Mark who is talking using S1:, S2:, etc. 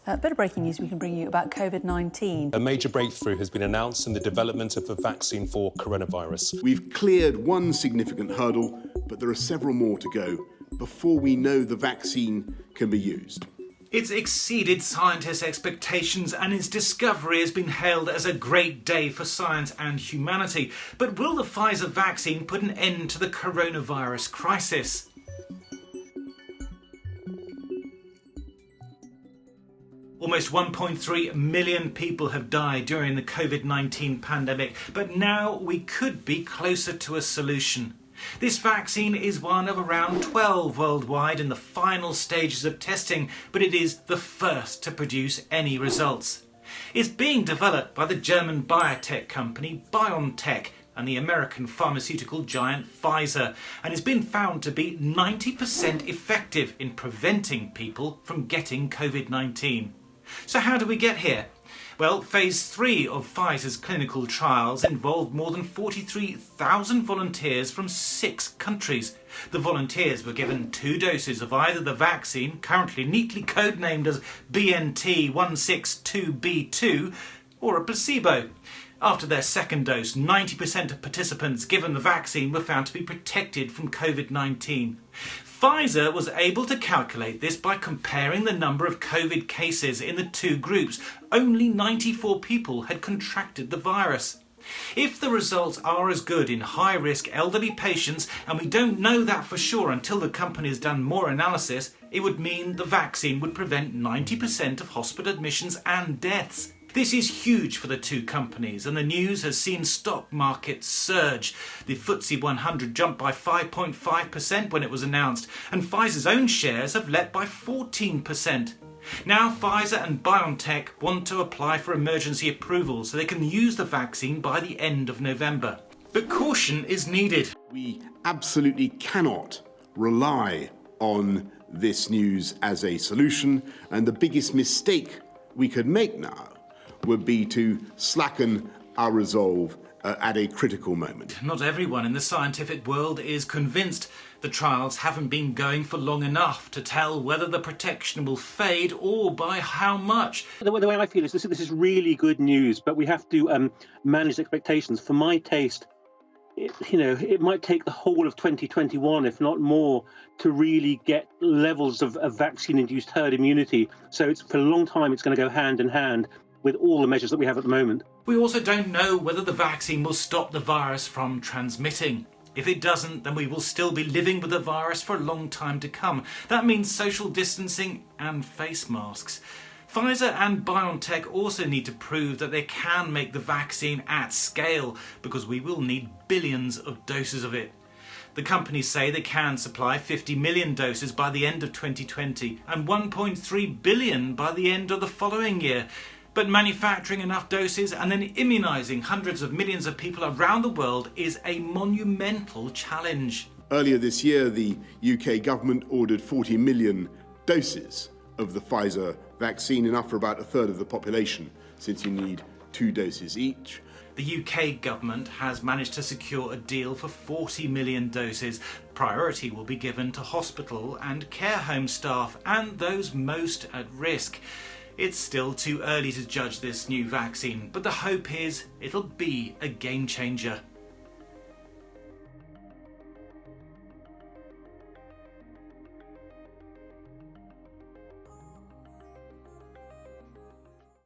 S1: A bit of breaking news we can bring you about COVID-19.
S2: A major breakthrough has been announced in the development of a vaccine for coronavirus.
S3: We've cleared one significant hurdle, but there are several more to go before we know the vaccine can be used.
S4: It's exceeded scientists' expectations and its discovery has been hailed as a great day for science and humanity. But will the Pfizer vaccine put an end to the coronavirus crisis? Almost 1.3 million people have died during the COVID-19 pandemic, but now we could be closer to a solution. This vaccine is one of around 12 worldwide in the final stages of testing, but it is the first to produce any results. It's being developed by the German biotech company BioNTech and the American pharmaceutical giant Pfizer, and has been found to be 90% effective in preventing people from getting COVID-19. So how do we get here? Well, phase 3 of Pfizer's clinical trials involved more than 43,000 volunteers from 6 countries. The volunteers were given 2 doses of either the vaccine, currently neatly codenamed as BNT162b2, or a placebo. After their second dose, 90% of participants given the vaccine were found to be protected from COVID-19. Pfizer was able to calculate this by comparing the number of COVID cases in the 2 groups. Only 94 people had contracted the virus. If the results are as good in high-risk elderly patients, and we don't know that for sure until the company has done more analysis, it would mean the vaccine would prevent 90% of hospital admissions and deaths. This is huge for the 2 companies, and the news has seen stock markets surge. The FTSE 100 jumped by 5.5% when it was announced, and Pfizer's own shares have leapt by 14%. Now Pfizer and BioNTech want to apply for emergency approval so they can use the vaccine by the end of November. But caution is needed.
S3: We absolutely cannot rely on this news as a solution, and the biggest mistake we could make now would be to slacken our resolve at a critical moment.
S4: Not everyone in the scientific world is convinced. The trials haven't been going for long enough to tell whether the protection will fade or by how much.
S5: The way I feel is this is really good news, but we have to manage expectations. For my taste, it might take the whole of 2021, if not more, to really get levels of vaccine-induced herd immunity. So for a long time, it's going to go hand in hand with all the measures that we have at the moment.
S4: We also don't know whether the vaccine will stop the virus from transmitting. If it doesn't, then we will still be living with the virus for a long time to come. That means social distancing and face masks. Pfizer and BioNTech also need to prove that they can make the vaccine at scale, because we will need billions of doses of it. The companies say they can supply 50 million doses by the end of 2020 and 1.3 billion by the end of the following year. But manufacturing enough doses and then immunising hundreds of millions of people around the world is a monumental challenge.
S3: Earlier this year, the UK government ordered 40 million doses of the Pfizer vaccine, enough for about a third of the population, since you need 2 doses each.
S4: The UK government has managed to secure a deal for 40 million doses. Priority will be given to hospital and care home staff and those most at risk. It's still too early to judge this new vaccine, but the hope is it'll be a game changer.